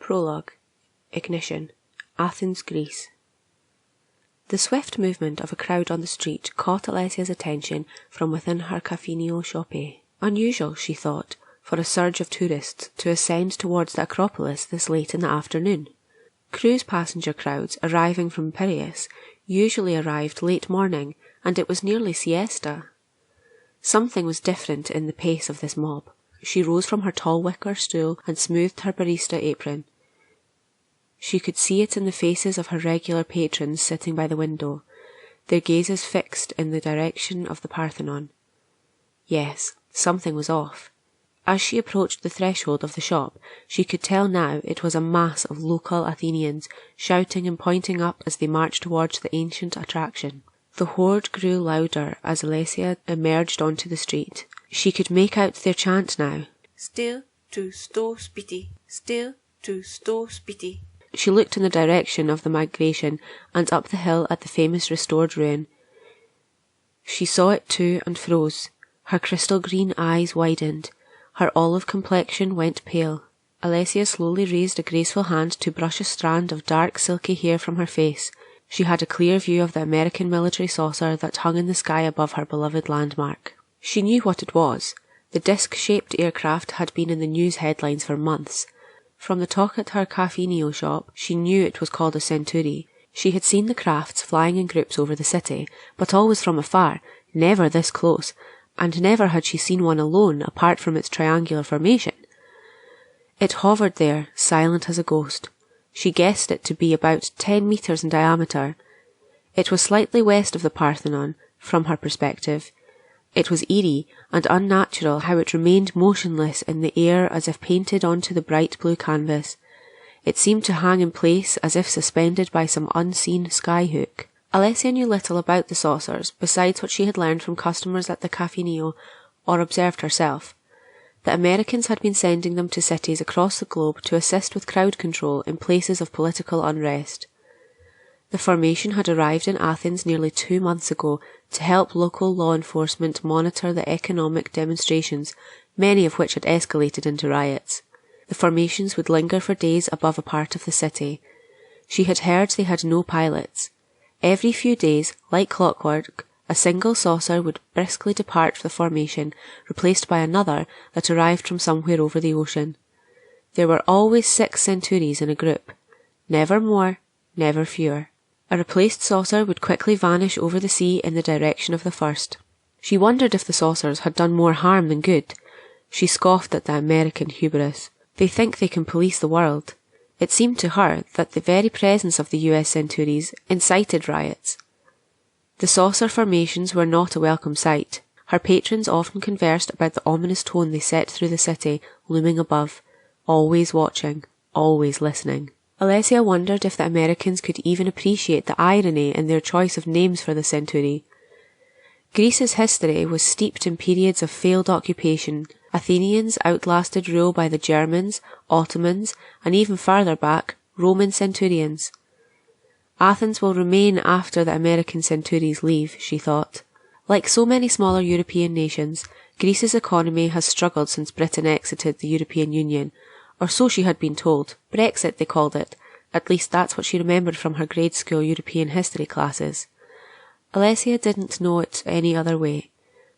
Prologue. Ignition. Athens, Greece. The swift movement of a crowd on the street caught Alessia's attention from within her caffinio shoppe. Unusual, she thought, for a surge of tourists to ascend towards the Acropolis this late in the afternoon. Cruise passenger crowds arriving from Piraeus usually arrived late morning, and it was nearly siesta. Something was different in the pace of this mob. She rose from her tall wicker stool and smoothed her barista apron. She could see it in the faces of her regular patrons sitting by the window, their gazes fixed in the direction of the Parthenon. Yes, something was off. As she approached the threshold of the shop, she could tell now it was a mass of local Athenians, shouting and pointing up as they marched towards the ancient attraction. The horde grew louder as Alessia emerged onto the street. She could make out their chant now. Still to sto spiti, still to sto spiti. She looked in the direction of the migration and up the hill at the famous restored ruin. She saw it too and froze. Her crystal green eyes widened. Her olive complexion went pale. Alessia slowly raised a graceful hand to brush a strand of dark silky hair from her face. She had a clear view of the American military saucer that hung in the sky above her beloved landmark. She knew what it was. The disc-shaped aircraft had been in the news headlines for months. From the talk at her caffinio shop, she knew it was called a Centuri. She had seen the crafts flying in groups over the city, but always from afar, never this close, and never had she seen one alone apart from its triangular formation. It hovered there, silent as a ghost. She guessed it to be about 10 metres in diameter. It was slightly west of the Parthenon, from her perspective. It was eerie and unnatural how it remained motionless in the air as if painted onto the bright blue canvas. It seemed to hang in place as if suspended by some unseen skyhook. Alessia knew little about the saucers, besides what she had learned from customers at the caffinio or observed herself. The Americans had been sending them to cities across the globe to assist with crowd control in places of political unrest. The formation had arrived in Athens nearly 2 months ago to help local law enforcement monitor the economic demonstrations, many of which had escalated into riots. The formations would linger for days above a part of the city. She had heard they had no pilots. Every few days, like clockwork, a single saucer would briskly depart the formation, replaced by another that arrived from somewhere over the ocean. There were always 6 Centuries in a group. Never more, never fewer. A replaced saucer would quickly vanish over the sea in the direction of the first. She wondered if the saucers had done more harm than good. She scoffed at the American hubris. They think they can police the world. It seemed to her that the very presence of the US Centuries incited riots. The saucer formations were not a welcome sight. Her patrons often conversed about the ominous tone they set through the city, looming above, always watching, always listening. Alessia wondered if the Americans could even appreciate the irony in their choice of names for the Centuri. Greece's history was steeped in periods of failed occupation. Athenians outlasted rule by the Germans, Ottomans, and even farther back, Roman centurions. Athens will remain after the American Centuries leave, she thought. Like so many smaller European nations, Greece's economy has struggled since Britain exited the European Union, or so she had been told. Brexit, they called it. At least that's what she remembered from her grade school European history classes. Alessia didn't know it any other way.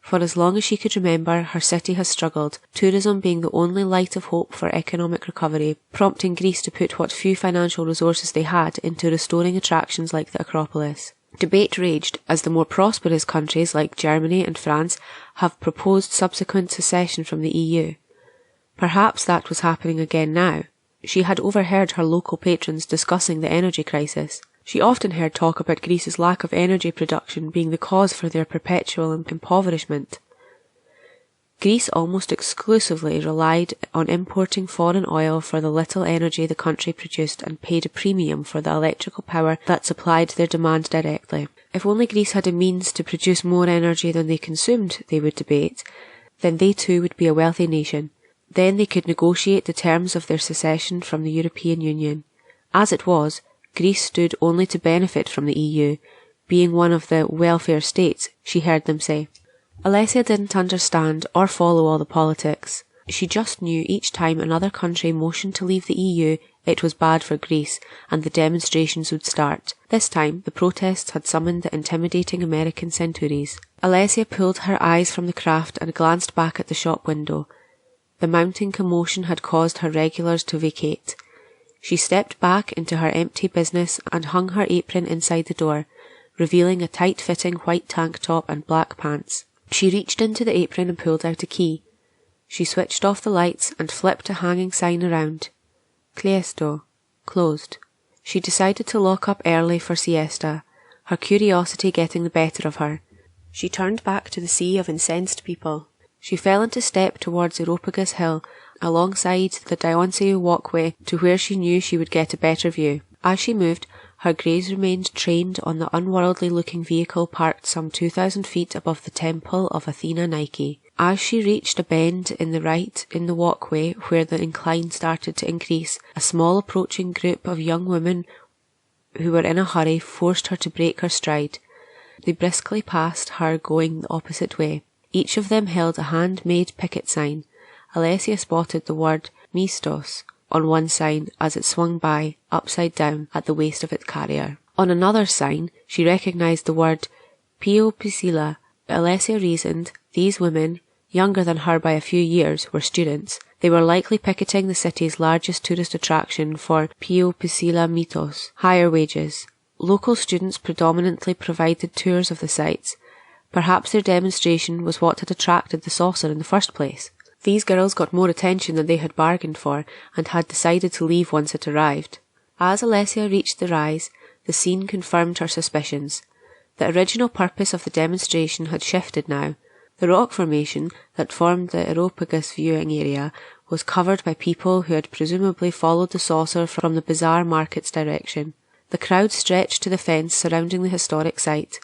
For as long as she could remember, her city has struggled, tourism being the only light of hope for economic recovery, prompting Greece to put what few financial resources they had into restoring attractions like the Acropolis. Debate raged as the more prosperous countries like Germany and France have proposed subsequent secession from the EU. Perhaps that was happening again now. She had overheard her local patrons discussing the energy crisis. She often heard talk about Greece's lack of energy production being the cause for their perpetual impoverishment. Greece almost exclusively relied on importing foreign oil for the little energy the country produced and paid a premium for the electrical power that supplied their demand directly. If only Greece had a means to produce more energy than they consumed, they would debate, then they too would be a wealthy nation. Then they could negotiate the terms of their secession from the European Union. As it was, Greece stood only to benefit from the EU, being one of the welfare states, she heard them say. Alessia didn't understand or follow all the politics. She just knew each time another country motioned to leave the EU, it was bad for Greece, and the demonstrations would start. This time, the protests had summoned the intimidating American centuries. Alessia pulled her eyes from the craft and glanced back at the shop window. The mounting commotion had caused her regulars to vacate. She stepped back into her empty business and hung her apron inside the door, revealing a tight-fitting white tank top and black pants. She reached into the apron and pulled out a key. She switched off the lights and flipped a hanging sign around. Clesto, closed. She decided to lock up early for siesta, her curiosity getting the better of her. She turned back to the sea of incensed people. She fell into step towards Areopagus Hill, alongside the Dionysius walkway to where she knew she would get a better view. As she moved, her gaze remained trained on the unworldly-looking vehicle parked some 2,000 feet above the temple of Athena Nike. As she reached a bend in the right in the walkway where the incline started to increase, a small approaching group of young women who were in a hurry forced her to break her stride. They briskly passed her going the opposite way. Each of them held a handmade picket sign. Alessia spotted the word Mistos on one sign as it swung by, upside down, at the waist of its carrier. On another sign, she recognized the word Pio Piscilla. Alessia reasoned these women, younger than her by a few years, were students. They were likely picketing the city's largest tourist attraction for Pio Piscilla Mitos, higher wages. Local students predominantly provided tours of the sites. Perhaps their demonstration was what had attracted the saucer in the first place. These girls got more attention than they had bargained for, and had decided to leave once it arrived. As Alessia reached the rise, the scene confirmed her suspicions. The original purpose of the demonstration had shifted now. The rock formation that formed the Areopagus viewing area was covered by people who had presumably followed the saucer from the bazaar market's direction. The crowd stretched to the fence surrounding the historic site.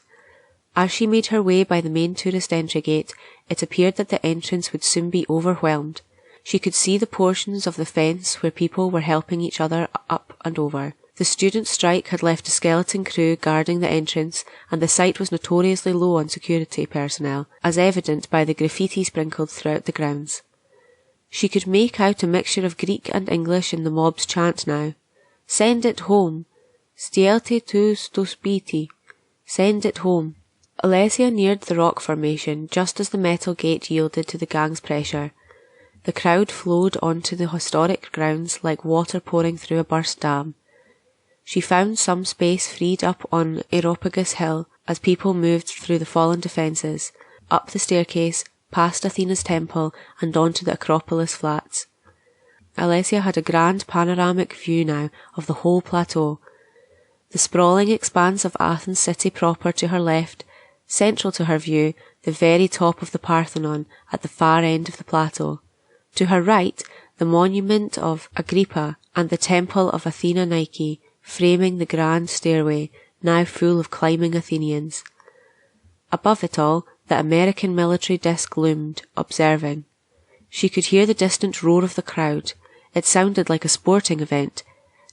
As she made her way by the main tourist entry gate, it appeared that the entrance would soon be overwhelmed. She could see the portions of the fence where people were helping each other up and over. The student strike had left a skeleton crew guarding the entrance, and the site was notoriously low on security personnel, as evident by the graffiti sprinkled throughout the grounds. She could make out a mixture of Greek and English in the mob's chant now. "Send it home! Stielte tu stospiti! Send it home!" Alessia neared the rock formation just as the metal gate yielded to the gang's pressure. The crowd flowed onto the historic grounds like water pouring through a burst dam. She found some space freed up on Areopagus Hill as people moved through the fallen defences, up the staircase, past Athena's temple, and onto the Acropolis flats. Alessia had a grand panoramic view now of the whole plateau. The sprawling expanse of Athens city proper to her left, central to her view, the very top of the Parthenon at the far end of the plateau. To her right, the monument of Agrippa and the temple of Athena Nike, framing the grand stairway, now full of climbing Athenians. Above it all, the American military disc loomed, observing. She could hear the distant roar of the crowd. It sounded like a sporting event.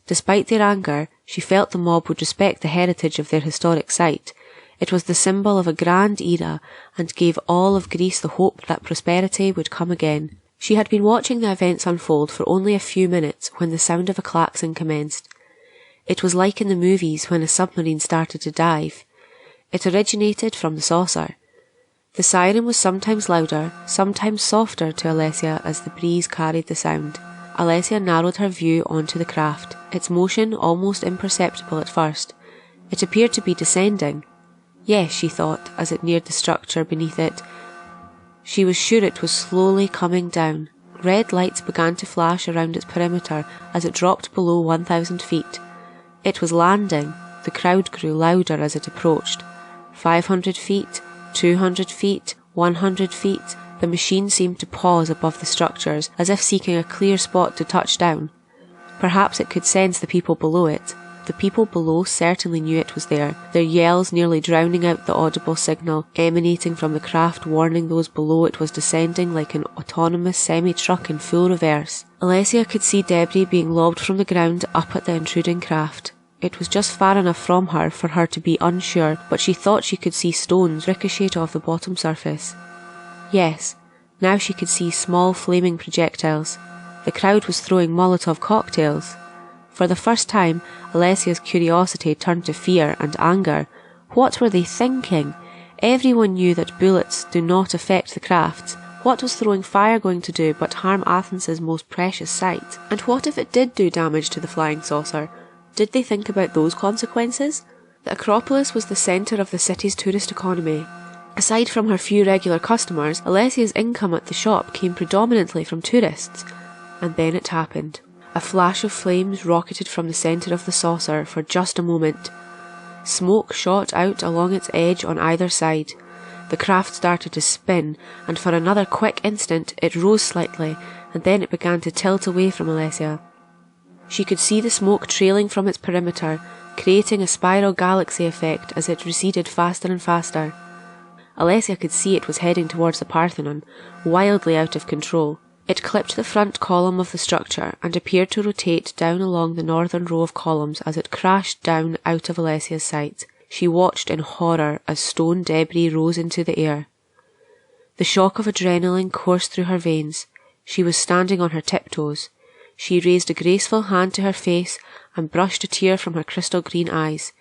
Despite their anger, she felt the mob would respect the heritage of their historic site. It was the symbol of a grand era, and gave all of Greece the hope that prosperity would come again. She had been watching the events unfold for only a few minutes when the sound of a klaxon commenced. It was like in the movies when a submarine started to dive. It originated from the saucer. The siren was sometimes louder, sometimes softer to Alessia as the breeze carried the sound. Alessia narrowed her view onto the craft, its motion almost imperceptible at first. It appeared to be descending. Yes, she thought, as it neared the structure beneath it. She was sure it was slowly coming down. Red lights began to flash around its perimeter as it dropped below 1,000 feet. It was landing. The crowd grew louder as it approached. 500 feet, 200 feet, 100 feet. The machine seemed to pause above the structures, as if seeking a clear spot to touch down. Perhaps it could sense the people below it. The people below certainly knew it was there, their yells nearly drowning out the audible signal emanating from the craft warning those below it was descending like an autonomous semi-truck in full reverse. Alessia could see debris being lobbed from the ground up at the intruding craft. It was just far enough from her for her to be unsure, but she thought she could see stones ricochet off the bottom surface. Yes, Now she could see small flaming projectiles. The crowd was throwing Molotov cocktails. For the first time, Alessia's curiosity turned to fear and anger. What were they thinking? Everyone knew that bullets do not affect the crafts. What was throwing fire going to do but harm Athens's most precious sight? And what if it did do damage to the flying saucer? Did they think about those consequences? The Acropolis was the centre of the city's tourist economy. Aside from her few regular customers, Alessia's income at the shop came predominantly from tourists. And then it happened. A flash of flames rocketed from the centre of the saucer for just a moment. Smoke shot out along its edge on either side. The craft started to spin, and for another quick instant it rose slightly, and then it began to tilt away from Alessia. She could see the smoke trailing from its perimeter, creating a spiral galaxy effect as it receded faster and faster. Alessia could see it was heading towards the Parthenon, wildly out of control. It clipped the front column of the structure and appeared to rotate down along the northern row of columns as it crashed down out of Alessia's sight. She watched in horror as stone debris rose into the air. The shock of adrenaline coursed through her veins. She was standing on her tiptoes. She raised a graceful hand to her face and brushed a tear from her crystal green eyes.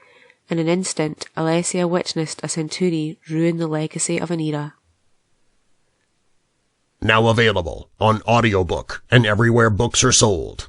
In an instant, Alessia witnessed a century ruin the legacy of an era. Now available on audiobook and everywhere books are sold.